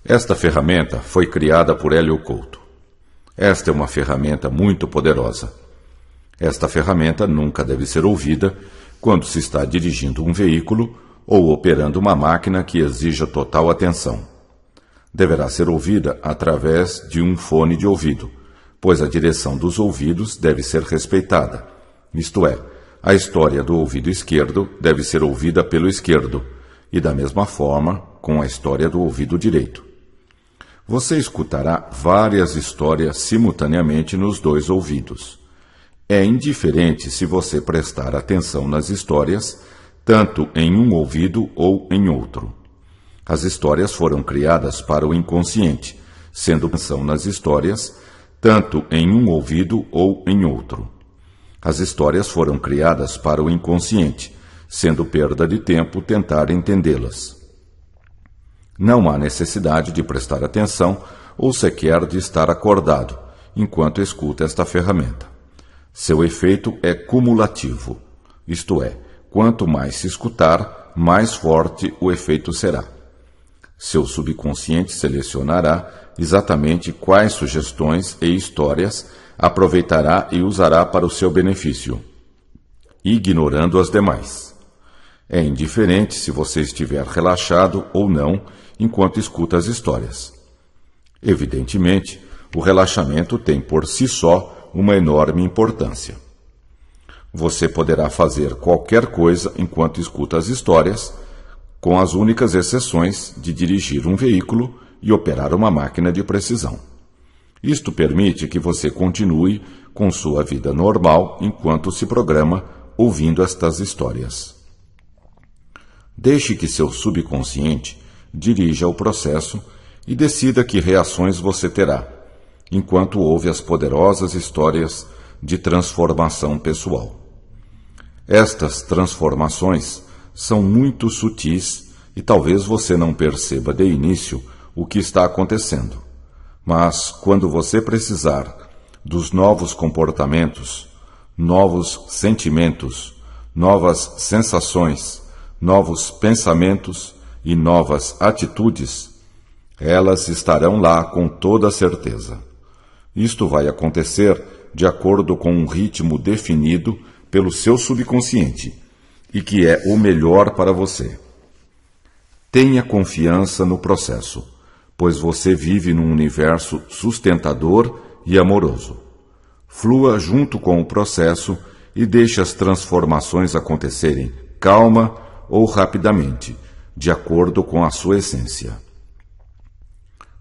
Esta ferramenta foi criada por Hélio Couto. Esta é uma ferramenta muito poderosa. Esta ferramenta nunca deve ser ouvida quando se está dirigindo um veículo ou operando uma máquina que exija total atenção. Deverá ser ouvida através de um fone de ouvido, pois a direção dos ouvidos deve ser respeitada. Isto é, a história do ouvido esquerdo deve ser ouvida pelo esquerdo, e da mesma forma com a história do ouvido direito. Você escutará várias histórias simultaneamente nos dois ouvidos. É indiferente se você prestar atenção nas histórias, tanto em um ouvido ou em outro. As histórias foram criadas para o inconsciente, sendo atenção nas histórias, tanto em um ouvido ou em outro. As histórias foram criadas para o inconsciente, sendo perda de tempo tentar entendê-las. Não há necessidade de prestar atenção ou sequer de estar acordado enquanto escuta esta ferramenta. Seu efeito é cumulativo, isto é, quanto mais se escutar, mais forte o efeito será. Seu subconsciente selecionará exatamente quais sugestões e histórias aproveitará e usará para o seu benefício, ignorando as demais. É indiferente se você estiver relaxado ou não enquanto escuta as histórias. Evidentemente, o relaxamento tem por si só uma enorme importância. Você poderá fazer qualquer coisa enquanto escuta as histórias, com as únicas exceções de dirigir um veículo e operar uma máquina de precisão. Isto permite que você continue com sua vida normal enquanto se programa ouvindo estas histórias. Deixe que seu subconsciente dirija o processo e decida que reações você terá, enquanto ouve as poderosas histórias de transformação pessoal. Estas transformações são muito sutis e talvez você não perceba de início o que está acontecendo. Mas, quando você precisar dos novos comportamentos, novos sentimentos, novas sensações, novos pensamentos e novas atitudes, elas estarão lá com toda certeza. Isto vai acontecer de acordo com um ritmo definido pelo seu subconsciente e que é o melhor para você. Tenha confiança no processo, pois você vive num universo sustentador e amoroso. Flua junto com o processo e deixe as transformações acontecerem calma ou rapidamente, de acordo com a sua essência.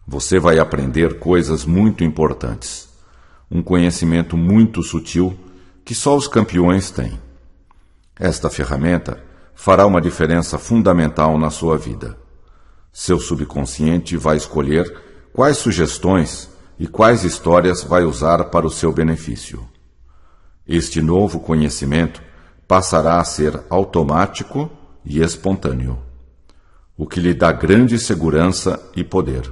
Você vai aprender coisas muito importantes, um conhecimento muito sutil que só os campeões têm. Esta ferramenta fará uma diferença fundamental na sua vida. Seu subconsciente vai escolher quais sugestões e quais histórias vai usar para o seu benefício. Este novo conhecimento passará a ser automático e espontâneo, o que lhe dá grande segurança e poder.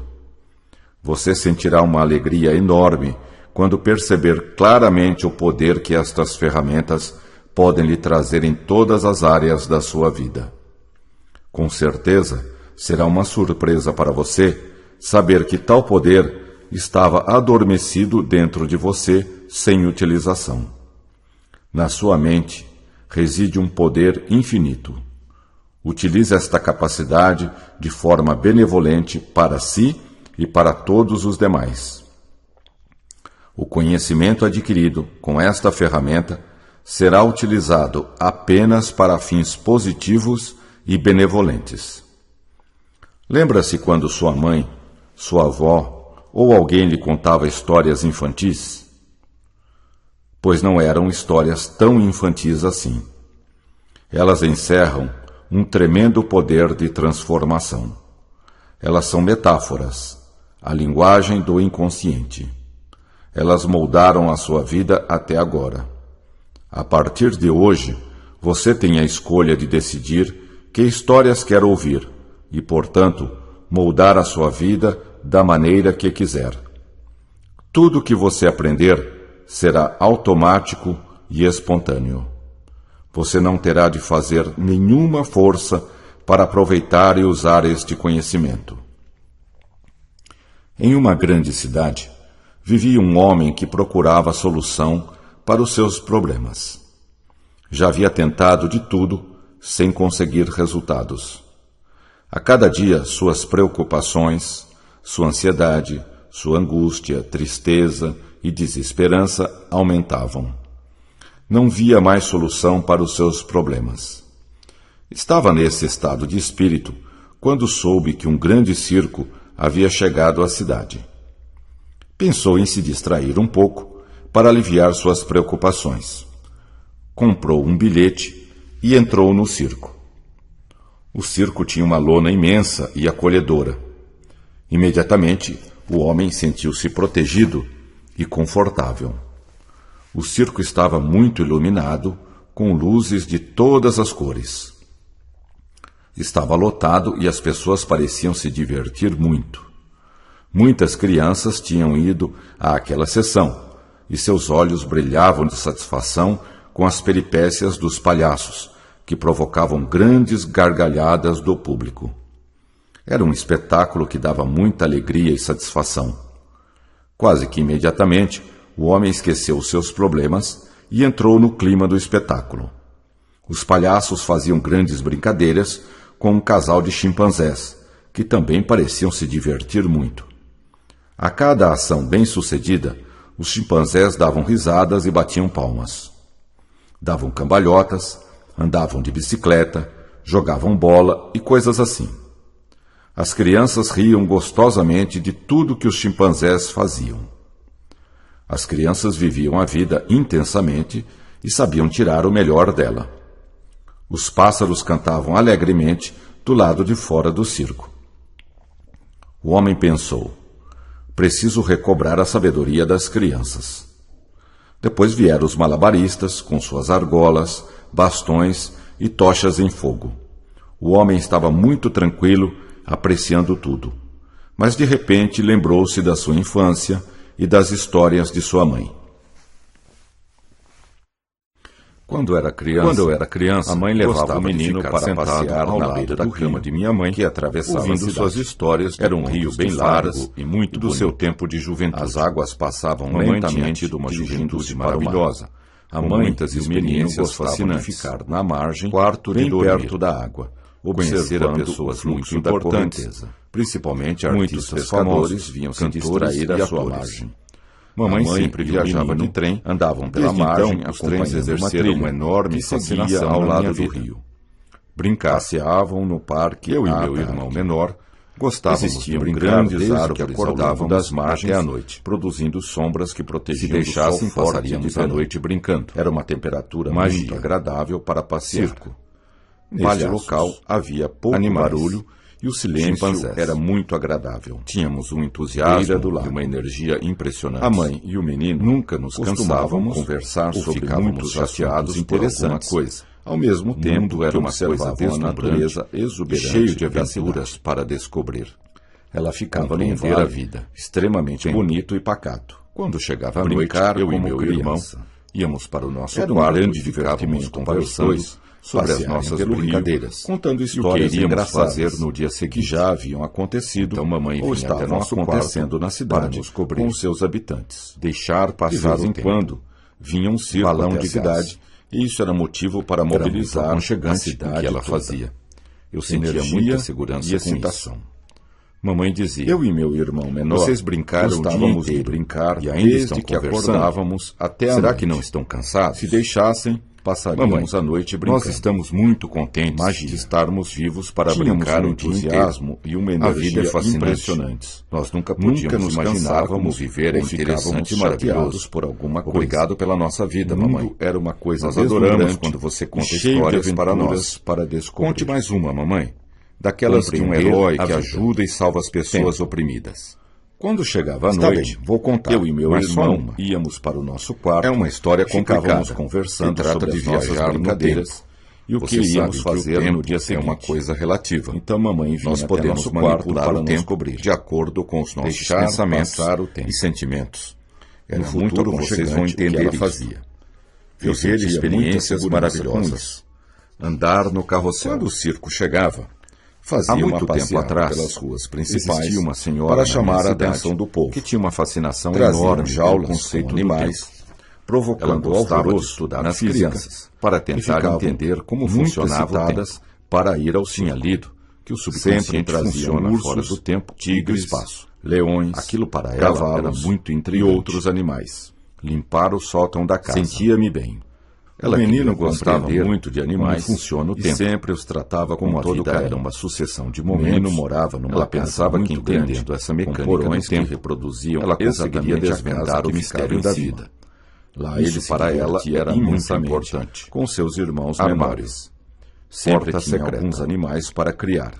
Você sentirá uma alegria enorme quando perceber claramente o poder que estas ferramentas podem lhe trazer em todas as áreas da sua vida. Com certeza, será uma surpresa para você saber que tal poder estava adormecido dentro de você sem utilização. Na sua mente reside um poder infinito. Utilize esta capacidade de forma benevolente para si e para todos os demais. O conhecimento adquirido com esta ferramenta será utilizado apenas para fins positivos e benevolentes. Lembra-se quando sua mãe, sua avó ou alguém lhe contava histórias infantis? Pois não eram histórias tão infantis assim. Elas encerram um tremendo poder de transformação. Elas são metáforas, a linguagem do inconsciente. Elas moldaram a sua vida até agora. A partir de hoje, você tem a escolha de decidir que histórias quer ouvir e, portanto, moldar a sua vida da maneira que quiser. Tudo que você aprender será automático e espontâneo. Você não terá de fazer nenhuma força para aproveitar e usar este conhecimento. Em uma grande cidade, vivia um homem que procurava solução para os seus problemas. Já havia tentado de tudo sem conseguir resultados. A cada dia, suas preocupações, sua ansiedade, sua angústia, tristeza e desesperança aumentavam. Não via mais solução para os seus problemas. Estava nesse estado de espírito quando soube que um grande circo havia chegado à cidade. Pensou em se distrair um pouco para aliviar suas preocupações. Comprou um bilhete e entrou no circo. O circo tinha uma lona imensa e acolhedora. Imediatamente, o homem sentiu-se protegido e confortável. O circo estava muito iluminado, com luzes de todas as cores. Estava lotado e as pessoas pareciam se divertir muito. Muitas crianças tinham ido àquela sessão, e seus olhos brilhavam de satisfação com as peripécias dos palhaços, que provocavam grandes gargalhadas do público. Era um espetáculo que dava muita alegria e satisfação. Quase que imediatamente, o homem esqueceu os seus problemas e entrou no clima do espetáculo. Os palhaços faziam grandes brincadeiras com um casal de chimpanzés, que também pareciam se divertir muito. A cada ação bem-sucedida, os chimpanzés davam risadas e batiam palmas. Davam cambalhotas, andavam de bicicleta, jogavam bola e coisas assim. As crianças riam gostosamente de tudo que os chimpanzés faziam. As crianças viviam a vida intensamente e sabiam tirar o melhor dela. Os pássaros cantavam alegremente do lado de fora do circo. O homem pensou: preciso recobrar a sabedoria das crianças. Depois vieram os malabaristas com suas argolas, bastões e tochas em fogo. O homem estava muito tranquilo, apreciando tudo. Mas de repente lembrou-se da sua infância e das histórias de sua mãe. Quando eu era criança, a mãe levava o menino para passear ao lado da cama de minha mãe, que atravessava ouvindo suas histórias. Era um rio bem largo e muito do seu tempo de juventude. As águas passavam lentamente de uma juventude maravilhosa. A mãe muitas experiências fascinantes. De ficar na margem, bem perto da água, observando pessoas muito importantes, principalmente artistas pescadores, vinham se distrair à sua margem. Mamãe sempre viajava de trem, andavam pela margem, os trens exerceram uma enorme fascinação ao lado do rio. Passeavam no parque, eu e meu irmão menor gostávamos de brincar grandes árvores que acordavam das margens até a noite, produzindo sombras que protegiam. Se deixassem, passaríamos a noite brincando. Era uma temperatura muito agradável para passear. Neste local havia pouco barulho e o silêncio era muito agradável. Tínhamos um entusiasmo e uma energia impressionante. A mãe e o menino nunca nos cansávamos conversar sobre muitos chateados interessantes. Coisa. Ao mesmo tempo, era uma coisa a natureza exuberante, cheio de aventuras para descobrir. Ela ficava num vale a vida, extremamente bonito e pacato. Quando chegava a noite, eu e meu irmão íamos para o nosso quarto e ficávamos conversando sobre as nossas brincadeiras, contando histórias que iríamos fazer no dia seguinte, que já haviam acontecido, então mamãe ou estavam acontecendo na cidade com os seus habitantes. Deixar passar de vez em quando vinha um circo balão de cidade, e isso era motivo para mobilizar a cidade que ela fazia. Eu sentia muita segurança e excitação. Mamãe dizia: eu e meu irmão menor, vocês brincaram o dia inteiro, brincar, e ainda estão que acordávamos até a noite. Será que não estão cansados? Se deixassem, passaríamos a noite brincando. Nós estamos muito contentes de estarmos vivos para brincar, um entusiasmo e uma energia impressionantes. Nós nunca nos imaginávamos viver interessante e maravilhosos por alguma coisa. Obrigado pela nossa vida, mamãe. Era uma coisa nós adoramos quando você conta histórias para nós, para descobrir. Conte mais uma, mamãe. Daquelas de um herói que ajuda e salva as pessoas oprimidas. Quando chegava a noite, vou contar. Eu e meu irmão íamos para o nosso quarto. É uma história complicada. Ficávamos conversando sobre as nossas brincadeiras e o que iríamos fazer no dia seguinte. É uma coisa relativa. Então mamãe vinha nós podemos manipular o tempo de acordo com os nossos pensamentos e sentimentos. No futuro vocês vão entender o que ela fazia. Viver experiências maravilhosas. Andar no carrossel. Quando o circo chegava, Fazia Há muito uma tempo passeata atrás, pelas ruas principais existia uma senhora para na chamar minha a cidade atenção do povo, que tinha uma fascinação traziam enorme jaulas pelo conceito com do animais, tempo. Ela provocando gostava de alvoroço estudar nas física crianças, para e tentar ficavam entender como muito funcionava o excitadas tempo. para ir ao Tinha circo. lido que o Sempre subconsciente traziam funciona ursos, fora do tempo, tigres, do espaço. leões, Aquilo para ela cavalos era muito e intrigante. outros animais. Limpar o sótão da casa. Sentia-me bem. Ela O menino queria gostava compreender muito de animais como funciona o e tempo. sempre os tratava com Como a todo vida carinho. era uma sucessão de O menino momentos, morava numa ela casa pensava que, muito grande, entendendo essa com mecânica porões do que tempo, reproduziam ela conseguiria exatamente a desvendar casa o que mistério ficava da em cima. vida. Lá Isso ele se para ela divertia era muito imensamente importante. com seus irmãos Armário. menores. Sempre Porta tinha secreta. alguns animais para criar.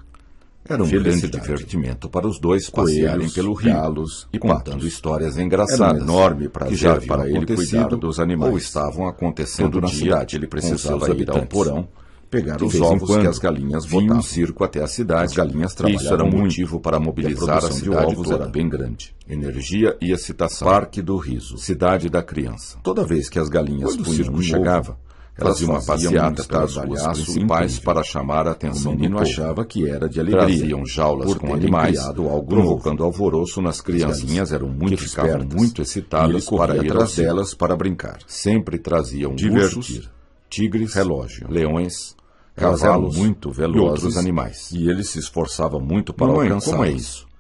Era um grande Felicidade. divertimento para os dois passearem Coelhos, pelo rio galos e e contando patos. histórias Era engraçadas um enorme prazer que já haviam para ele acontecido cuidar dos animais. ou estavam acontecendo Todo na dia cidade. ele com seus precisava ir ao habitantes. porão, pegar De os vez em ovos que quando, as galinhas vinha botavam. um circo até a cidade. As galinhas Isso era trabalhavam um muito, motivo para e a mobilizar a produção de cidade ovos toda. era bem grande. Energia e excitação. Parque do Riso. Cidade da criança. Toda vez que as galinhas Quando o punham circo um chegava, ovo, elas faziam uma passeata pelas ruas estardalhaço principais incrível. para chamar a O atenção do menino povo. achava que era de alegria, Traziam jaulas por com terem animais, criado algo provocando novo. alvoroço nas crianças. As galinhas eram muito que ficavam espertas, muito e excitadas ele corria para ir ao atrás circo. delas para brincar. Sempre traziam Divertir. ursos, tigres, Relógio. leões, Elas eram cavalos muito e velozes outros animais. e ele se esforçava muito para Mamãe, alcançá-las. como é isso?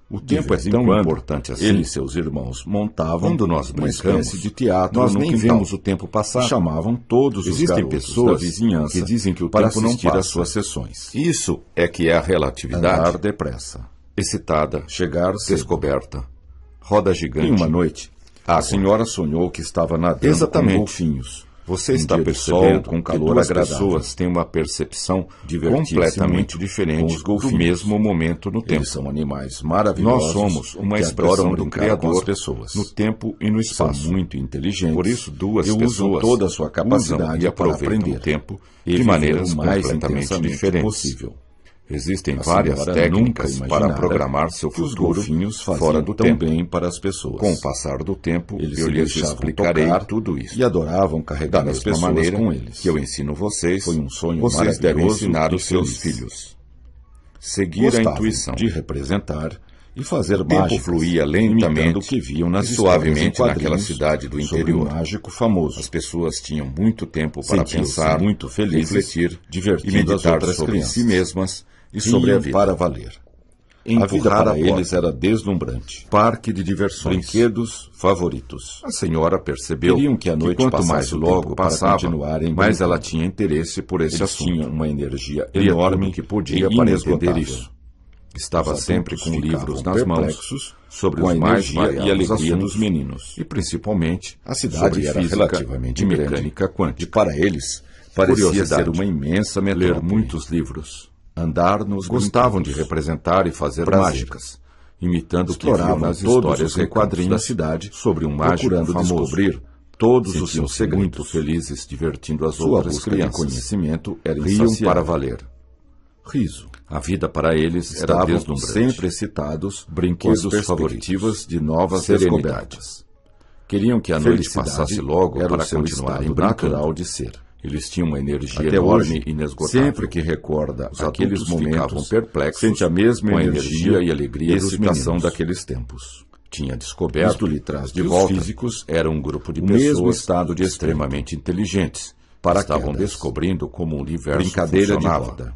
O De tempo é vez em tão quando, importante assim. ele e seus irmãos montavam Quando nós uma brincamos, espécie de teatro nós no nem quintal, vemos o tempo passar. e chamavam todos os Existem garotos pessoas da vizinhança que dizem que o para tempo não assistir passa. às suas sessões. Isso é que é a relatividade. Andar depressa, Excitada, chegar cedo. descoberta, roda gigante. Em uma noite, água. a senhora sonhou que estava nadando Exatamente. com golfinhos. Você Um está dia de percebendo sol, com que calor duas agradável. pessoas têm uma percepção Divertir-se completamente muito diferente com os golfinhos. do mesmo momento no tempo. Eles são animais maravilhosos. Nós somos uma que expressão adoram do brincar Criador com as pessoas. no tempo e no São espaço. muito inteligentes. Por isso, duas e usam pessoas toda a sua capacidade usam e para aproveitam aprender o tempo e de viver maneiras o mais completamente intensamente diferentes. possível. Existem A várias senhora técnicas nunca para imaginara programar seu que os futuro golfinhos faziam fora do tão tempo. bem para as pessoas. Com o passar do tempo, Eles eu se lhes deixavam explicarei tocar tudo isso. e adoravam carregar Da as mesma pessoas maneira com eles. que eu ensino vocês, Foi um sonho vocês devem maravilhoso ensinar e os seus feliz. filhos. Seguir a Gostavam intuição. de representar e fazer O tempo mágicas, fluía imitando lentamente o que viam nas e histórias suavemente em quadrinhos naquela cidade do sobre interior. um mágico famoso. As pessoas tinham muito tempo para Sentiam-se pensar, muito felizes, refletir e divertindo as meditar outras sobre crianças. si mesmas e Riam sobre a vida. para valer. A vida Empurrar para a eles porta. era deslumbrante. Parque de diversões. Brinquedos favoritos. A senhora percebeu Queriam que a noite quanto passasse mais o logo tempo para passava, continuarem mais ela brincando. tinha interesse por esse Eles assunto. tinham uma energia Lia enorme tudo que podia e para entender inesgotável. isso. Estava Os sempre adultos com livros ficavam nas mãos perplexos sobre com a os mais energia e variados alegria assuntos, dos meninos. e principalmente A cidade sobre era física relativamente e grande. mecânica E quântica. para eles, parecia Curiosidade. ser uma imensa Ler metrópole. muitos livros. Andar nos Gostavam de brinquedos. representar e fazer Prazer. mágicas, imitando o que viam Exploravam nas todos histórias os e recantos quadrinhos da cidade, sobre um mágico procurando famoso. descobrir todos os seus Sentiam-se segredos. muito felizes divertindo as Sua outras busca de crianças. conhecimento era Riam insaciável. para valer. Riso. A vida para eles era Estavam deslumbrante. sempre excitados Brinquedos com as perspectivas favoritos. de novas Serenidade. descobertas. Queriam que a noite Felicidade passasse logo era para o seu continuarem estado natural brincando. de ser. Eles tinham uma energia Até enorme hoje, e inesgotável. sempre que recorda Os aqueles adultos ficavam momentos, perplexos sente a mesma com a energia energia e alegria e dos excitação meninos. daqueles tempos. Tinha descoberto Isto lhe traz de que volta os físicos eram um grupo de o mesmo pessoas estado de extremamente inteligentes, Paraquedas. estavam descobrindo como o universo Brincadeira de funcionava. roda.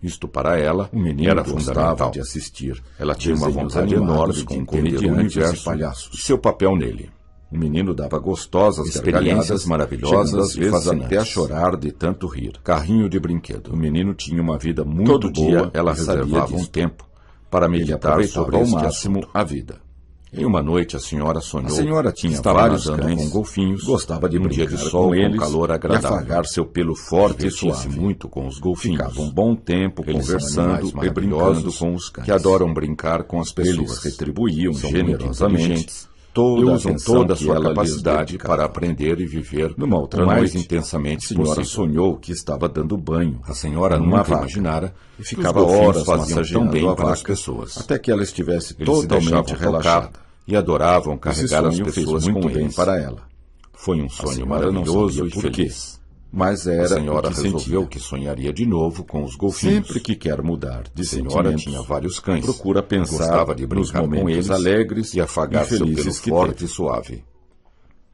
Isto para ela O menino era gostava fundamental. de assistir. Ela tinha uma desenhos vontade animados enorme com de entender o comediantes universo e palhaços. e seu papel nele. O menino dava gostosas Experiências gargalhadas, maravilhosas chegando às e vezes fascinantes. até a chorar de tanto rir. Carrinho de brinquedo. O menino tinha uma vida muito Todo boa dia ela e sabia reservava um disso. tempo para Ele meditar aproveitava sobre ao este máximo assunto. a vida. Em uma noite a senhora sonhou A senhora que tinha estava vários nadando cães, com golfinhos, gostava de um dia brincar de sol com eles calor e agradável. afagar seu pelo forte e Divertia-se suave. muito com os golfinhos. Ficava um bom tempo Eles são conversando animais e brincando maravilhosos com os cães. que adoram brincar com as pessoas. Eles retribuíam São muito generosamente inteligentes e toda a usam atenção toda a que sua ela lhes capacidade dedicava. para aprender e viver Numa outra o mais noite, intensamente a senhora possível. sonhou que estava dando banho. A senhora numa nunca vaca imaginara e que ficava os golfinhos horas faziam massageando tão bem a para as vaca, pessoas. até que ela estivesse Eles se deixavam totalmente tocar relaxada. e adoravam Esse carregar as sonho fez pessoas muito com bem eles. para ela. Foi um A sonho senhora não maravilhoso sabia e por quê. feliz. Mas era a senhora o que resolveu sentia. que sonharia de novo com os golfinhos. Sempre que quer mudar de A senhora sentimento, tinha vários cães. procura pensar Gostava de nos brincar com momentos eles alegres e afagar e seu pelo felizes que forte teve. e suave.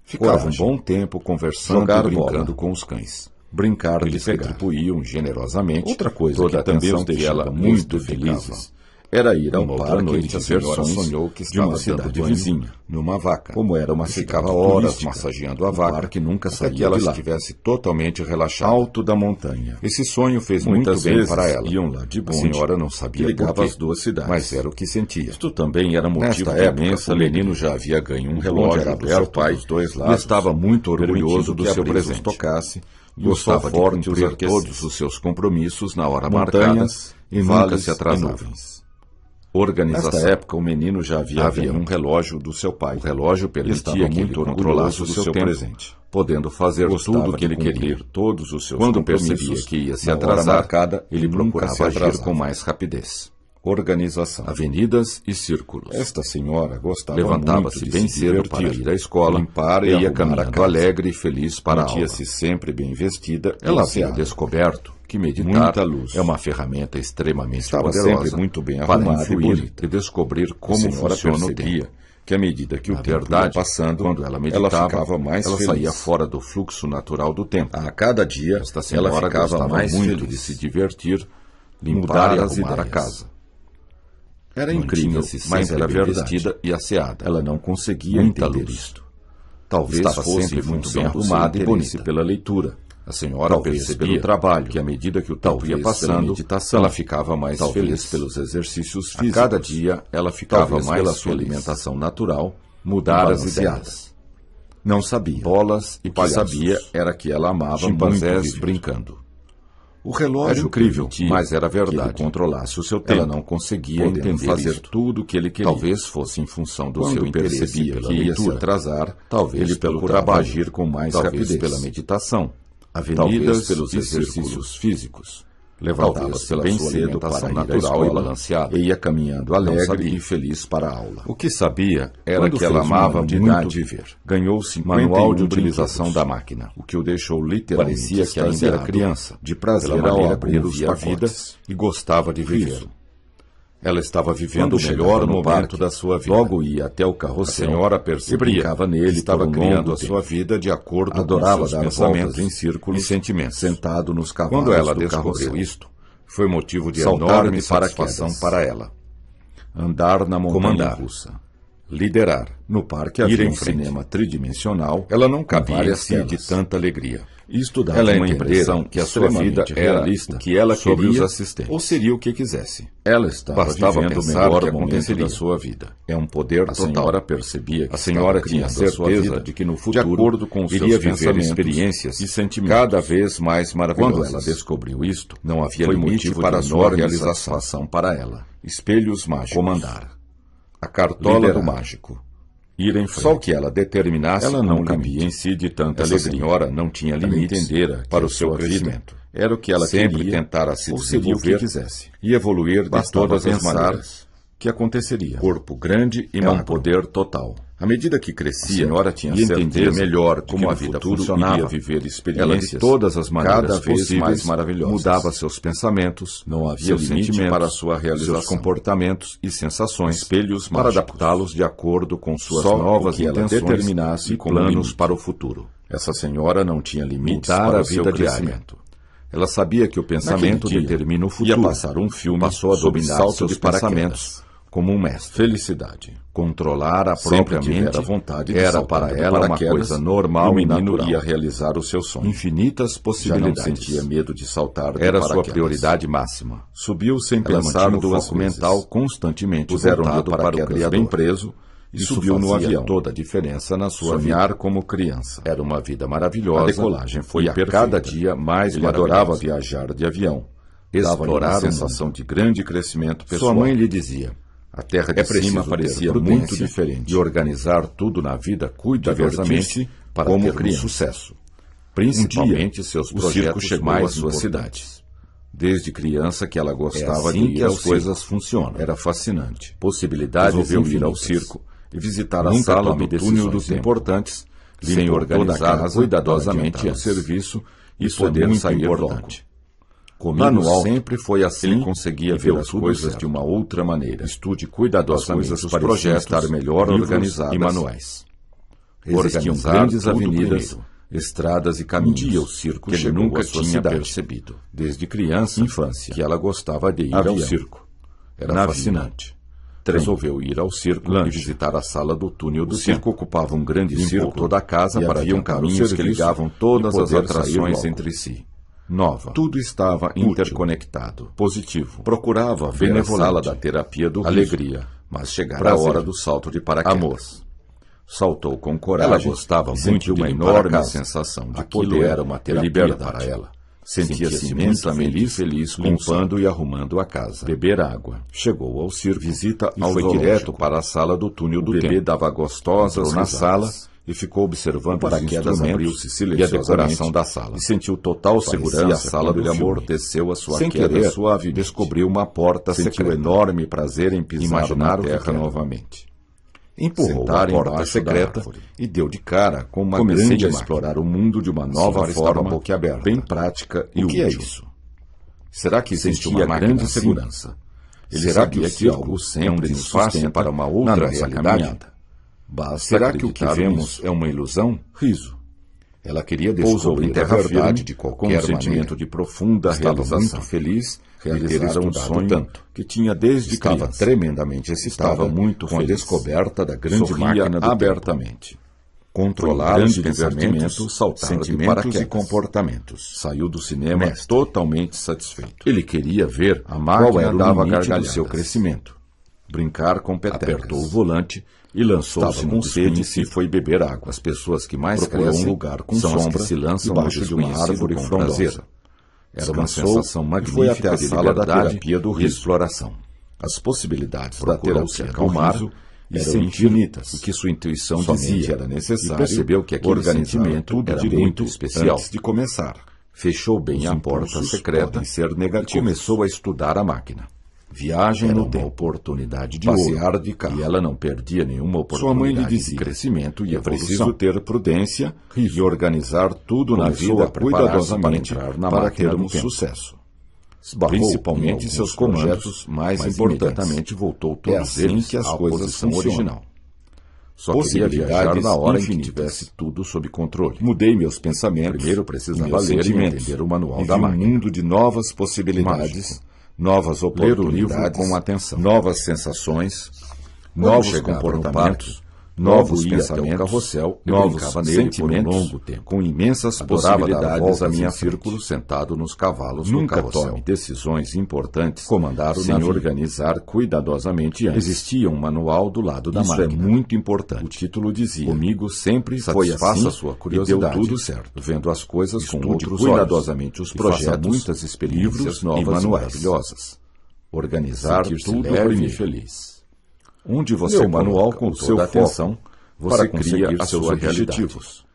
Ficava um Coragem. bom tempo conversando Jogar e brincando bola. com os cães. Brincar de Eles pegar. retribuíam generosamente Outra coisa toda que a também atenção os que deixava ela muito lhes dedicava. felizes era ir ao Uma outra parque noite, de a senhora diversões sonhou que de uma estava dando cidade banho vizinha. numa vaca. Como era uma E cidade ficava horas turística, massageando a o vaca parque nunca até saía que ela de lá. estivesse totalmente relaxada. Alto da montanha. Esse sonho fez Muitas muito bem vezes para ela. iam lá de A bonde, senhora não que sabia ligava por quê, as duas cidades. mas era o que sentia. Isto também era motivo Nesta de época, imensa o menino alegria. já havia ganho um O relógio relógio era do seu aberto pai dos dois e lados, estava muito orgulhoso permitindo do que a seu brisa os presente. tocasse e o Gostava sol de forte os cumprir aquecesse. todos os seus compromissos na hora marcada Montanhas, e nunca vales se e atrasava. nuvens. Organização. Nesta época, o menino já havia Havia ganho um relógio do seu pai. O relógio e permitia estava que ele muito controlasse orgulhoso o do seu seu tempo, presente, podendo fazer Gostava tudo o que de ele queria. cumprir todos os seus Quando compromissos percebia que ia se na hora atrasar, marcada, ele nunca procurava se agir atrasava. com mais rapidez. Organização. Avenidas e círculos. Esta senhora gostava Levantava-se muito de bem se cedo divertir, para ir à escola limpar e e ia arrumar a caminhando casa. alegre e feliz para a aula. Mantia-se sempre bem vestida e Ela havia aseada. descoberto que meditar Muita luz. é uma ferramenta extremamente Estava poderosa sempre muito bem para arrumada e influir bonita. e descobrir A como senhora funciona o percebia tempo. que à medida que o Na tempo verdade, ia passando, quando ela meditava, ficava mais ela feliz. saía fora do fluxo natural do tempo. A cada dia, Esta ela senhora ficava gostava mais muito feliz. de se divertir, Mudar limpar e as arrumar a ideias. casa. Era incrível, Mantinha-se mas sempre era bem verdade. vestida e asseada. Ela não conseguia Muita entender luz. isto. Talvez Estava fosse sempre em muito função bem do arrumada seu e interesse bonita. pela leitura. A senhora Talvez percebia pelo trabalho, que à medida que o tempo talvez ia pela passando, meditação, ela ficava mais talvez feliz. pelos exercícios A físicos. cada dia ela ficava Talvez mais pela sua feliz. alimentação natural, Mudar e as balanceada. ideias. Não sabia. Bolas e O que palhaços. sabia era que ela amava Chimpanzés muito viver. brincando. O relógio Era incrível, permitia mas era que ele verdade. controlasse o seu tempo. Ela não conseguia podendo entender fazer isto. tudo o que ele queria. Talvez fosse em função do Quando seu interesse percebia pela que ia se leitura. atrasar, Talvez ele pelo procurava trabalho. agir com mais Talvez rapidez. pela meditação. Talvez Avenidas pelos e exercícios círculos. físicos. Talvez Levantava-se pela bem sua cedo alimentação para ir à natural escola e balanceada. e ia caminhando Não alegre sabia. e feliz para a aula. O que sabia era Quando que ela fez um amava ano de muito idade, viver. ganhou 51 Manual de utilização brinquedos, da máquina. o que o deixou literalmente Parecia que ainda era extasiado criança, de prazer pela ao maneira abrir como os via a vida pacotes. e gostava de viver. Riso. Ela estava vivendo Quando o melhor chegava no momento parque, da sua vida. logo ia até o A carrossel senhora e percebia brincava nele que estava por um criando longo a sua tempo. vida de acordo Adorava com seus dar pensamentos voltas em círculos e sentimentos. sentado nos cavalos Quando ela do descobriu carrossel. isto, foi motivo de Saltar enorme de satisfação paraquedas. para ela. Andar na montanha Comandar. russa. Liderar. No parque Ir havia em um frente. cinema tridimensional. Ela não com cabia em várias si de telas. tanta alegria. Isto dava Ela uma entendera impressão que a sua vida extremamente era realista o que ela sobre queria os assistentes. ou seria o que quisesse. Ela estava Bastava vivendo o pensar melhor que momento aconteceria. da sua vida. É um poder A total. senhora percebia que A senhora estava tinha criando a sua certeza vida de que no de futuro acordo com os iria seus viver pensamentos experiências e sentimentos. cada vez mais maravilhosas. Quando ela descobriu isto, Não havia foi limite motivo para a de sua enorme realização. satisfação para ela. Espelhos mágicos. Comandar. A cartola Liderar. do mágico. Ir em frente. Só o que ela determinasse Ela com não um cabia limite. em si de tanta Essa alegria. senhora não tinha Ela limites entendera que para o a seu sua vida crescimento. era o que ela Sempre queria, tentara se ou seria o que desenvolver quisesse. e evoluir de Bastava todas as pensar maneiras. que aconteceria. Corpo grande e É um magro. poder total. À medida que crescia, A senhora tinha e entendia certeza melhor de como que a no vida futuro funcionava, iria viver experiências ela de todas as maneiras cada vez possíveis mais maravilhosas. mudava seus pensamentos, Não havia seus limite sentimentos, para a sua realização. seus comportamentos e sensações, Espelhos para mágicos. adaptá-los de acordo com suas Só novas o que ela intenções determinasse e como planos limite. para o futuro. Essa senhora não tinha limites Mudar para a o seu vida diária. crescimento. Ela sabia que o pensamento Naquele dia, determina o futuro. ia passar um filme Passou a sobre dominar salto seus de paraquedas. pensamentos como um mestre. Felicidade. Controlar a Sempre própria mente tivera vontade de era saltar para de ela uma paraquedas, coisa normal e o e menino natural. ia realizar o seu sonho. Infinitas Já não possibilidades. sentia medo de saltar de Era sua paraquedas. prioridade máxima. Subiu sem Ela pensar mantinha no o foco foco mental nesses. constantemente Puseram-lhe voltado o para o paraquedas Criador. bem preso e Isso subiu no fazia avião. toda a diferença na sua Sonhar vida. como criança. Era uma vida maravilhosa. A decolagem foi e a perfeita. cada dia mais Ele adorava maravilhosa. viajar de avião. Explorar Dava-lhe uma o sensação de grande crescimento pessoal. Sua mãe lhe dizia: a terra de É preciso cima ter parecia prudência muito diferente e organizar tudo na vida cuidadosamente divertir-se para como ter um criança. sucesso. Principalmente seus o circo projetos chegou mais à sua importantes. cidade. Desde criança que ela gostava assim de que ir as ao coisas circo. funcionam. Era fascinante. Possibilidades Resolveu ir ao infinitas. circo e visitar a Nunca sala tome do túnel decisões dos tempo. importantes, Sem sem organizar organizar cuidadosamente cuidadosamente o antes. serviço Isso é muito importante. Comigo Manual sempre foi assim. Ele conseguia ver as coisas de uma outra maneira. Estude cuidadosamente os projetos estar melhor organizados e manuais. Existiam Organizar grandes tudo avenidas, primeiro, estradas e caminhos. dia o circo que ele chegou nunca à sua tinha cidade. percebido. Desde criança, Infância. que ela gostava de ir Avião. ao circo. Era Navio. fascinante. Trem. Resolveu ir ao circo Lanche. e visitar a sala do túnel do O circo tempo. Ocupava um grande Limpou círculo toda a casa e para haviam adiantar o caminhos que serviço ligavam todas e as poder atrações sair logo. entre si. Nova. Tudo estava Útil. interconectado. Positivo. Procurava ver a Benevolente. sala da terapia do riso, Alegria. mas chegara a Prazer. hora do salto de paraquedas. Amor. Saltou com coragem. Ela gostava e muito sentiu de uma limpar a enorme casa. sensação de Aquilo poder era uma terapia e liberdade para ela. Sentia-se muito imensamente feliz limpando limpando e arrumando a casa. Beber água. Chegou ao circo, Visita e ao foi zoológico. direto para a sala do túnel do bebê tempo. Dava gostosas Entrou na risadas sala e ficou observando O os paraquedas instrumentos abriu-se e a silenciosamente decoração da sala. E sentiu total Parecia segurança a sala quando do ele filme. amorteceu a sua Sem queda querer, suave. Descobriu uma porta Sentiu secreta. Enorme prazer em pisar Imaginar na o que terra era. novamente. Empurrou Sentar a porta embaixo secreta da árvore. e deu de cara com uma Comecei grande a máquina. explorar o mundo de uma nova senhora estava forma, boquiaberta. bem prática e O que é útil. isso? Será que existe Sentia uma máquina grande assim? segurança. Ele Será sabia que o que circo algo é um sempre nos sustenta sustenta para uma na outra nossa realidade? caminhada? Basta Será que o que acreditar vemos nisso. é uma ilusão? Riso. Ela queria Pousou descobrir em a terra verdade firme de com qualquer um sentimento maneira. De profunda Estava realização. muito Feliz de ter realizara um estudado sonho tanto, que tinha desde Estava criança. tremendamente excitada Estava muito com a feliz. descoberta da grande Sorria máquina do abertamente. Controlar Foi um os grande pensamentos, divertimento saltar de sentimentos paraquedas. e comportamentos. Saiu do cinema Mestre. totalmente satisfeito. Ele queria ver A máquina qual era o dava limite do gargalhadas. seu crescimento. Brincar com petecas. Apertou o volante e lançou-se Estava num com sede sprint e foi beber água. As pessoas que mais Procurou crescem um lugar com são as sombra que se lançam debaixo no de uma desconhecido árvore com frondosa. prazer. Era uma Descansou sensação e magnífica foi até a de sala da liberdade terapia do e riso. exploração. As possibilidades da Procurou terapia se do acalmar riso e eram sentir infinitas. O que sua intuição Somente dizia era necessário e percebeu que aquele organizar sentimento tudo era direito muito especial. antes de começar. Fechou bem Os a porta impulsos secreta podem ser e negativos. começou a estudar a máquina. Viagem Era no uma tempo, oportunidade de passear ouro. de carro. E ela não perdia nenhuma Sua mãe lhe oportunidade dizia, de crescimento e "É preciso evolução. ter prudência E organizar tudo na Começou vida a preparar-se cuidadosamente para entrar na para máquina ter um do tempo. sucesso. Esbarrou em Principalmente alguns seus comandos projetos mais mas importantes. imediatamente voltou todos É assim eles que as à coisas posição funcionam. original. Só queria viajar Possibilidades na hora em que infinitas. tivesse tudo sob controle. Mudei meus pensamentos. Primeiro e precisava meus ler e sentimentos, entender o manual e da vi um máquina. mundo de novas possibilidades, Mágico. novas Ler o oportunidades, livro com atenção. novas sensações, Quando novos chegava no comportamentos, parque, novos ia até o pensamentos, carrossel e novos brincava nele por um sentimentos, longo tempo. com imensas Adorava dar possibilidades voltas à em minha frente. círculo sentado nos cavalos Nunca do carrossel. tome Decisões importantes comandar o sem navio. organizar cuidadosamente antes. Existia um manual do lado da Isso máquina. é muito importante. O título dizia: Comigo sempre foi satisfaça assim a sua e curiosidade. deu tudo certo, vendo as coisas com Estude outros cuidadosamente olhos os e faça projetos, muitas experiências livros novas e manuais. maravilhosas. Organizar Sentir-se tudo leve primeiro. e feliz. Onde você Meu manual coloca com o toda seu a atenção, foco, você para cria conseguir seus seus objetivos. objetivos.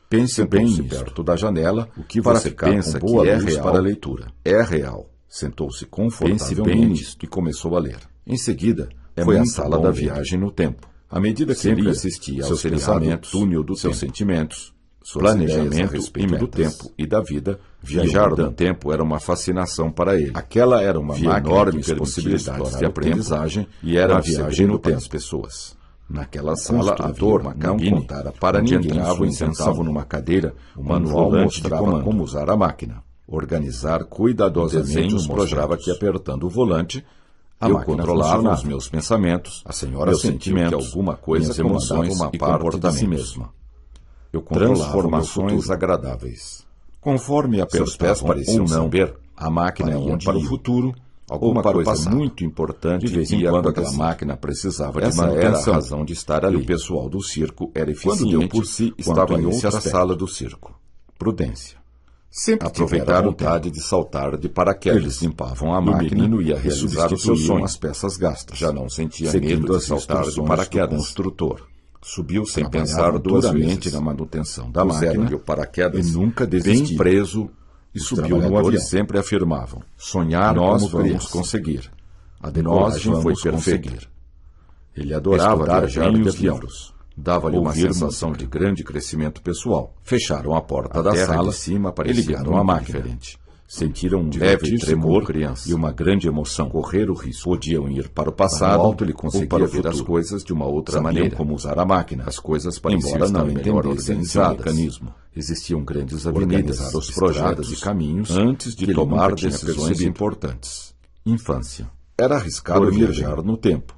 Pense bem Sentou-se nisto. perto da janela, O que para você ficar pensa com boa que é luz real para a leitura. é real. Sentou-se Pense confortavelmente bem nisto e começou a ler. Em seguida, É foi à muito sala bom da ler. viagem no tempo. À medida que Sempre lia, assistia ao seus seriado pensamentos, Túnel do seus Tempo. sentimentos, suas Planejamento ideias a e respeito do metas. tempo e da vida, Viajar viajar no no tempo era uma fascinação para ele. Aquela era uma Via máquina enormes que permitia possibilidades explorar de o aprendizagem tempo, e era uma um viagem segredo no para tempo. as pessoas. Naquela O sala, a construtor turma não cabine, contara para onde ninguém entravam sua e intenção. sentavam numa cadeira, o manual volante de mostrava comando. como usar a máquina. Organizar cuidadosamente Desenho os mostrava projetos. que apertando o volante, A eu máquina controlava funcionava. os meus pensamentos, A senhora meus sentiu que sentimentos, alguma coisa minhas emoções comandava uma e parte de si comportamentos. mesma. Eu Controlava transformações o meu futuro. agradáveis. Conforme Seus pés apertavam pareciam ou não, saber a máquina para ia onde para o iam. futuro, Alguma ou para o coisa passado. muito importante De vez em ia quando aquela acontecer. máquina precisava de Essa era a manutenção. razão de estar E ali. o pessoal do circo era Quando eficiente deu por si, quanto estava a em esse outra aspecto. sala do circo. Prudência. Sempre Aproveitar tivera a vontade de saltar de paraquedas. Eles limpavam a E o máquina menino ia e realizar o seu substituíam sonho. as peças gastas. Já não sentia Seguindo medo as de saltar de instruções paraquedas. do construtor. Subiu sem Trabalhavam pensar duas duramente vezes na manutenção da Puseram-lhe máquina o paraquedas e nunca bem desistiu. preso E Os subiu no trabalhadores avião. Sempre afirmavam: sonhar Nós como vamos vamos conseguir. A Nós decolagem foi vamos perfeita. conseguir. Ele adorava Estudar viajar bem de os avião. livros. Dava-lhe uma sensação de grande crescimento pessoal. Fecharam a porta da sala de cima e ligaram a máquina. Diferente. Sentiram um leve tremor e uma grande emoção. Correr o risco. Podiam ir para o passado, alto ele conseguia ver as coisas de uma outra maneira. Como usar a máquina. As coisas pareciam estar melhor organizadas. Mecanismo. Existiam grandes avenidas, os projetos e caminhos antes de tomar decisões importantes. Infância. Era arriscado viajar no tempo,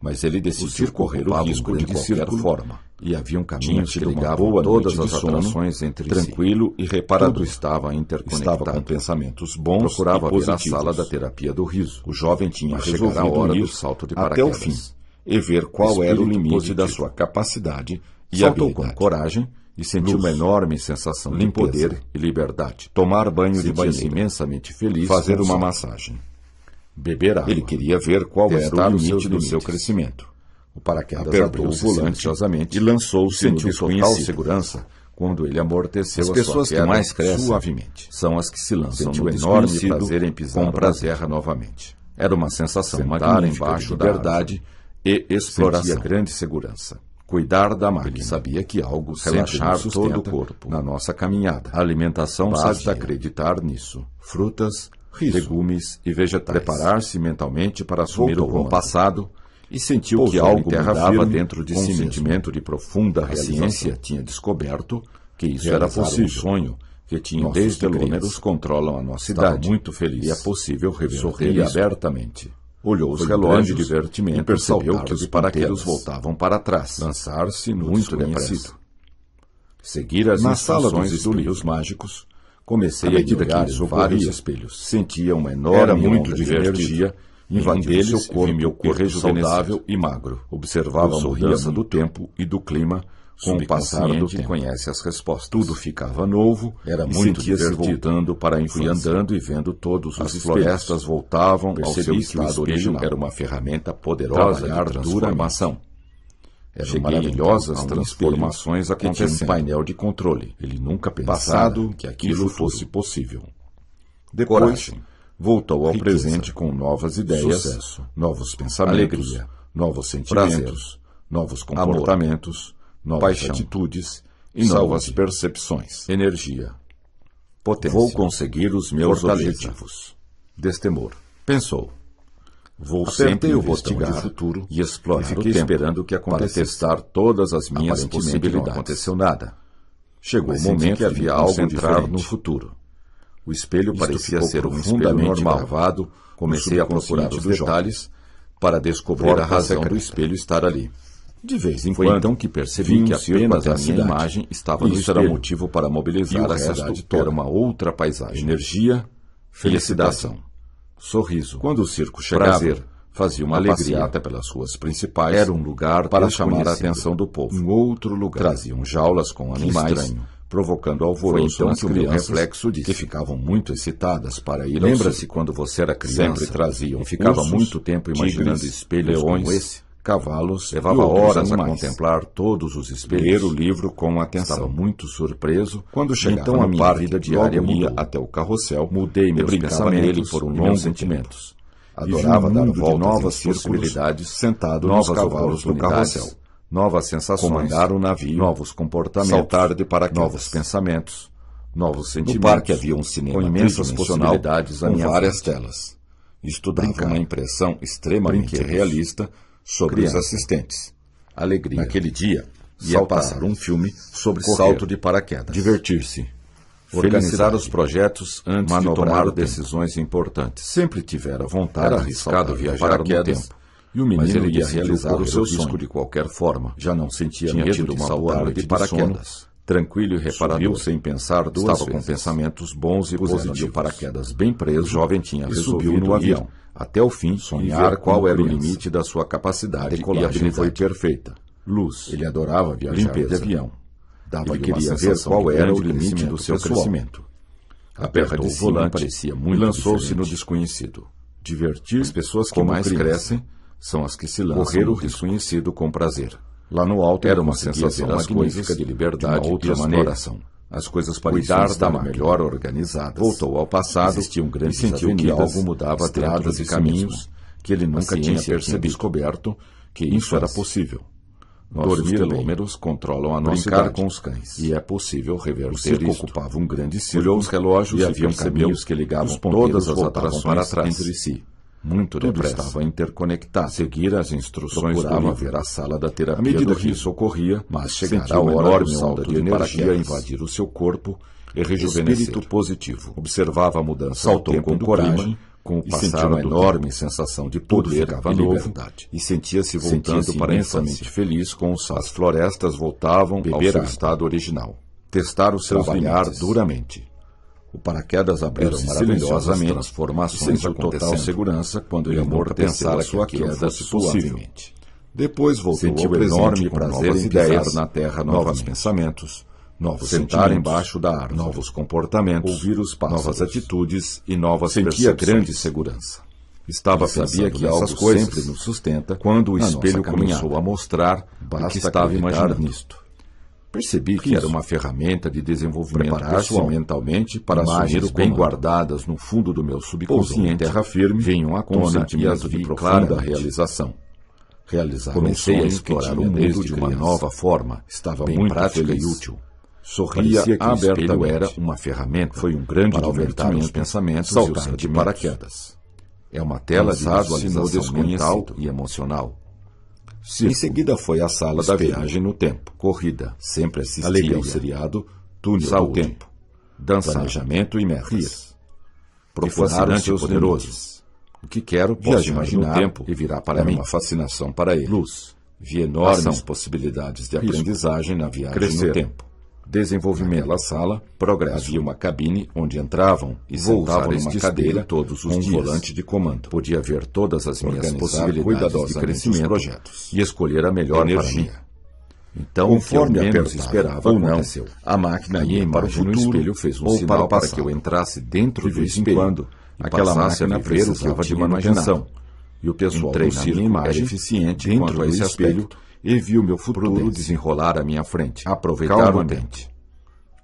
mas ele decidiu correr o risco de qualquer forma. E havia um caminho que ligava todas as atrações entre tranquilo e reparador. Tudo estava interconectado. Estava com pensamentos bons. Procurava ver a sala da terapia do riso. O jovem tinha resolvido a hora do salto de paraquedas até o fim e ver qual era o limite da sua capacidade e saltou com coragem e sentiu uma enorme sensação de poder e liberdade. Tomar banho de banheiro, imensamente feliz, fazer uma massagem, beber água. Ele queria ver qual era o limite do seu crescimento. O paraquedas abriu silenciosamente e lançou-se no total segurança quando ele amorteceu as pessoas que mais crescem suavemente. São as que se lançam no enorme prazer em pisar na terra novamente. Era uma sensação magnífica embaixo da liberdade e exploração. Sentia grande segurança. Cuidar da máquina. Ele sabia que algo relaxar todo o corpo na nossa caminhada. A alimentação basta acreditar nisso. Frutas, legumes e vegetais. Preparar-se mentalmente para assumir o passado e sentiu que algo mudava dentro de si mesmo. Um sentimento de profunda realização. A ciência tinha descoberto que isso era possível. Um sonho que tinham desde telômeros controlam a nossa idade. Muito feliz. E é possível reverter abertamente. Olhou os relógios de divertimento e percebeu que os paraquedas voltavam para trás. Lançar-se no muito depressa. Seguir as instruções dos espelhos mágicos. Comecei a olhar vários espelhos. Sentia uma enorme muito divertida. Invadiu seu corpo rejuvenescido e magro. Observava a mudança do tempo e do clima. Com o passar do tempo, conhece as respostas. Tudo ficava novo, era muito divertido. Voltando para a infância. Fui andando e vendo todos os florestas voltavam ao seu estado original. Era uma ferramenta poderosa de transformação. Eram maravilhosas transformações acontecendo. Um painel de controle. Ele nunca pensado que aquilo fosse possível. Depois, voltou ao presente com novas ideias, sucesso, novos pensamentos, alegria, novos sentimentos, novos comportamentos, novas atitudes e novas percepções. Energia. Potência. Vou conseguir os meus objetivos. Destemor. Pensou. Vou sempre investigar o futuro e explorar o tempo esperando o que acontecesse. Para testar todas as minhas possibilidades. Não aconteceu nada. Chegou o momento que havia algo entrar no futuro. O espelho parecia ser um espelho normal. Gravado, comecei a procurar os detalhes para descobrir a razão do espelho estar ali. De vez em quando, então, que percebi que apenas a minha imagem estava no espelho. Isso era motivo para mobilizar a cidade toda. Era uma outra paisagem. Energia, felicidade, sorriso. Quando o circo chegava, fazia uma passeata pelas ruas principais. Era um lugar para chamar a atenção do povo. Um outro lugar. Traziam jaulas com animais, provocando alvoroço nas crianças, reflexo disso, que ficavam muito excitadas para ir. Lembra-se quando você era criança? Sempre traziam. E ficava muito tempo imaginando espelhos como esse. Cavalos, levava horas a contemplar todos os espelhos. Ler o livro com atenção. Estava muito surpreso quando chegava então a minha vida diária ia até o carrossel. Mudei meus pensamentos por longos sentimentos. Adorava dar voltas novas possibilidades, sentado nos cavalos do carrossel. Novas sensações, comandar o navio, novos comportamentos, saltar de paraquedas, novos pensamentos, novos sentimentos. No parque havia um cinema com imensas possibilidades, com várias telas. Estudava uma impressão extremamente realista sobre os assistentes. Alegria. Naquele dia, ia passar um filme sobre salto de paraquedas. Divertir-se. Organizar os projetos antes de tomar decisões importantes. Sempre tivera vontade. Era arriscado viajar no tempo. E o menino ia realizar o seu sonho de qualquer forma. Já não sentia medo de saltar de paraquedas. Tranquilo e reparador, sem pensar duas vezes. Estava com pensamentos bons e positivos. O paraquedas bem preso, o jovem tinha resolvido no avião. Até o fim, sonhar qual era o limite da sua capacidade. A decolagem foi perfeita. Luz. Ele adorava viajar limpeza de avião. Ele queria ver qual era o limite do seu crescimento. Apertou o volante, parecia muito e lançou-se no desconhecido. Divertir as pessoas que mais crescem são as que se lançam correr o desconhecido com prazer. Lá no alto era uma sensação magnífica de liberdade e exploração. As coisas pareciam estar melhor organizadas. Voltou ao passado e sentiu que algo mudava estradas e caminhos que ele nunca tinha percebido. Descoberto que isso era possível. Nossos telômeros controlam a nossa idade. Com os cães. E é possível reverter O circo isto. ocupava um grande círculo. Olhou os relógios e e havia caminhos que ligavam todas as atrações entre si. Muito Tudo depressa. estava interconectado. Seguir as instruções Procurava do ver livro. a sala da terapia À medida do que riso, isso ocorria, mas chegara sentia a uma hora enorme do onda salto de de energia paraquedas. invadir o seu corpo e rejuvenescer. Espírito positivo. Observava a mudança Saltou do tempo com do coragem, clima, com o e passar sentiu uma do enorme tempo. sensação de Tudo poder ficava e novo liberdade. e sentia-se voltando Sentia-se para imensamente imensamente feliz com o sol. As florestas voltavam Beber ao seu água. estado original. Testar os seus Trabalhar limites. duramente. O paraquedas abriu-se Eram silenciosamente, maravilhosas transformações sentiu total acontecendo. segurança quando Ele ele nunca amortecera pensara a sua que aquilo queda fosse possível. suavemente. Depois voltou Sentiu ao presente enorme com prazer novas em ideias pisar na terra novos novamente. pensamentos, novos Sentar sentimentos, embaixo da árvore, novos comportamentos, ouvir os pássaros, novas atitudes e novas sentia percepções. grande segurança. Estava Ele sabia pensando que nessas algo coisas sempre nos sustenta quando o na espelho nossa começou caminhada. a mostrar o Basta que estava acreditar imaginando. nisto. Percebi Que que era uma ferramenta de desenvolvimento preparar-se pessoal. mentalmente para Imagens assumir o bem comando. guardadas no fundo do meu Pousou em subconsciente terra firme, vinham à com um tona e sentimento as de vi profunda claramente. realização. Realizar Comecei a que explorar tinha o mundo desde de uma criança. nova forma, Estava bem muito prática feliz. e útil. Sorria Parecia que o espelho abertamente. era uma ferramenta. Foi um grande para aumentar os divertimento pensamentos e saltar os de sentimentos. paraquedas. É uma tela de Lançado no visualização mental desconhecido. e emocional. Em seguida foi à sala da Espelho. viagem no tempo. Corrida, Sempre assistia Alegria. ao seriado Túnel Saúde. do Tempo. dançar, Planejamento e metas. rir, Procurar os fascinante seus e poderoso. limites. O que quero, posso Viajar imaginar no tempo e virá para era mim. uma fascinação para ele. Luz, Vi enormes ação, possibilidades de risco, aprendizagem na viagem crescer, no tempo. desenvolvimento, Naquela sala, progresso. havia uma cabine onde entravam e Vou sentavam usar numa este cadeira espelho todos os com um dias. volante de comando. Podia ver todas as minhas Organizar possibilidades de cuidadosamente crescimento os projetos. e escolher a melhor Energia. para mim. Então, Conforme o que eu menos apertava esperava ou não, aconteceu. a máquina A minha ia para o imagem no futuro espelho fez um ou sinal para o para passado. que eu entrasse dentro De do vez em espelho quando, e aquela passasse a máquina viver o que eu precisava de tinha manutenção. imaginado. E o pessoal Entrei do na circo minha imagem era eficiente dentro quanto a esse do espelho aspecto e viu meu futuro prudência. desenrolar à minha frente. Aproveitar o Calmamente. ambiente.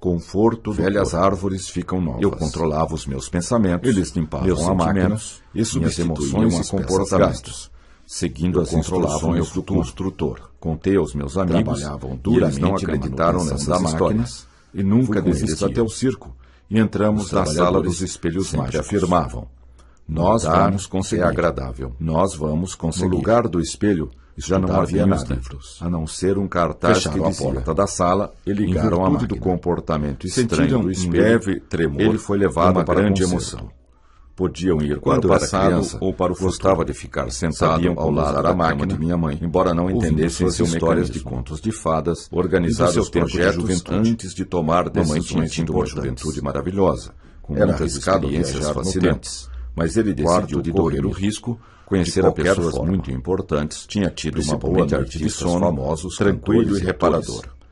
Conforto do Velhas corpo. árvores ficam novas. Eu controlava os meus pensamentos, Eles limpavam meus a máquina sentimentos e minhas substituíam emoções as e peças comportamentos, gastas. seguindo Eu as controlava o meu instruções do futuro. construtor. Contei aos meus amigos Trabalhavam e eles duramente não na acreditaram manutenção nessas da máquina histórias e nunca Fui com eles desistiam. até o circo e entramos Os na sala trabalhadores dos espelhos sempre mágicos. afirmavam: Nós Mudar vamos conseguir. é agradável. Nós vamos No conseguir. lugar do espelho já não Estudar havia bem os nada, livros. a não ser um cartaz Fecharam que a dizia porta da sala e ligaram a em virtude do máquina. comportamento estranho Sentiram do um espelho, leve tremor ele foi levado uma para grande concerto. emoção. Podiam ir Quando para o era passado criança, ou para o futuro. Gostava de ficar sentado Sabiam ao como lado usar da a cama máquina, de minha mãe, embora não ouvindo entendessem suas seu histórias de mecanismo. contos de fadas, Organizar e do seu os projetos de projetos juventude. antes de tomar Mamãe tinha decisões tido uma importantes. juventude maravilhosa, com Era muitas arriscado experiências viajar no fascinantes. Mas ele Quarto decidiu de correr o dormir. risco, conhecer De a qualquer pessoas forma. muito importantes, Tinha tido uma boa principalmente noite de artistas sono, famosos, tranquilo cantores e e reparador. atores.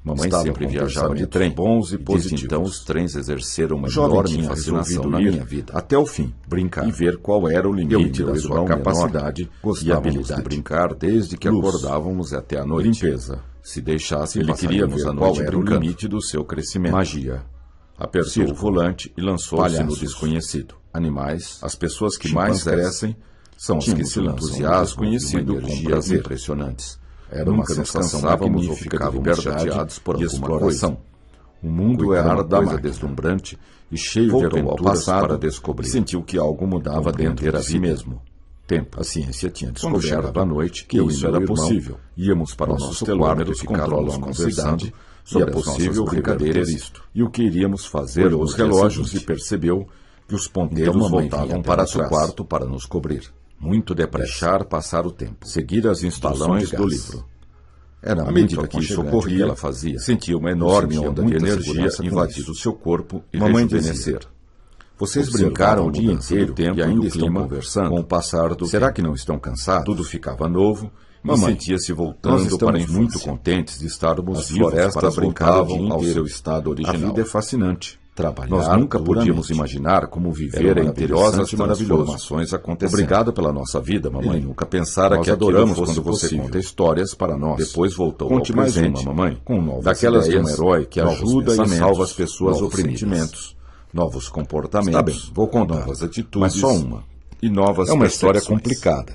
Mamãe Estava sempre com viajava de pensamentos trem, bons e desde positivos. então os trens exerceram uma O jovem enorme tinha fascinação resolvido na ir minha vida. até o fim, Brincar e ver qual era o Eu e limite meu da sua irmão capacidade menor e gostávamos habilidade. de brincar desde que Luz. acordávamos até a noite. Limpeza. Se deixasse, Ele queria passaríamos ver a qual noite era o brincando. limite do seu crescimento. Magia. Apertou Circo. o volante e lançou-se no Palhaços. desconhecido. Animais. As pessoas que mais Chimpanzés. crescem são as que Tínhamos se um lançam no entusiasmo desconhecido e uma com energia prazer. impressionantes. Era uma Nunca nos sensação cansávamos ou magnífica de ficávamos liberdade chateados por e alguma exploração. coisa. O mundo Cuidar era uma da coisa máquina. deslumbrante e cheio de Voltou ao aventuras passado para descobrir. e sentiu que algo mudava dentro Compreender de a si vida. mesmo. Tempo. A ciência tinha Quando descoberto chegava a noite, que eu isso e meu era irmão possível. íamos para o Nossos nosso quarto e telômeros ficávamos controlam a conversando nossa idade sobre e é as possível nossas brincadeiras reverter isto. e o que iríamos fazer Olhou no os dia relógios seguinte. e percebeu que os Então ponteiros mamãe voltavam vinha para para nosso trás. quarto para nos cobrir. Muito depressa. Deixar passar o tempo. Seguir as Balão instruções de do gás. livro. Era À muito medida que isso aconchegante o ocorria, que ela fazia. Sentia uma enorme enorme onda onda de de energia energia invadir invadir o seu corpo e Mamãe rejuvenescer. dizia: Vocês Observavam brincaram a o dia mudança inteiro do tempo e ainda do estão clima conversando. com o passar do Será tempo. que não estão cansados? Tudo ficava novo. Mamãe, E sentia-se Nós voltando para a estamos infância. muito contentes de estarmos As vivos florestas para brincar o brincavam dia ao inteiro. seu estado original. A vida é fascinante. Trabalhar Nós nunca podíamos duramente. imaginar como viver Eram é interessante maravilhosas e maravilhoso. transformações acontecendo. Obrigado pela nossa vida, mamãe. Ele nunca pensara Nós que aquilo adoramos fosse quando você possível. conta histórias para nós. Depois voltou Conte ao mais presente, uma, mamãe, com novas daquelas de um ideias, herói que novos ajuda e pensamentos, salva as pessoas novos oprimidas. sentimentos, novos comportamentos, Está bem, vou contar. novas atitudes, Mas só uma. e novas É uma história percepções. complicada,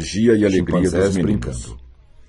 energia e alegria dos chimpanzés meninos. brincando.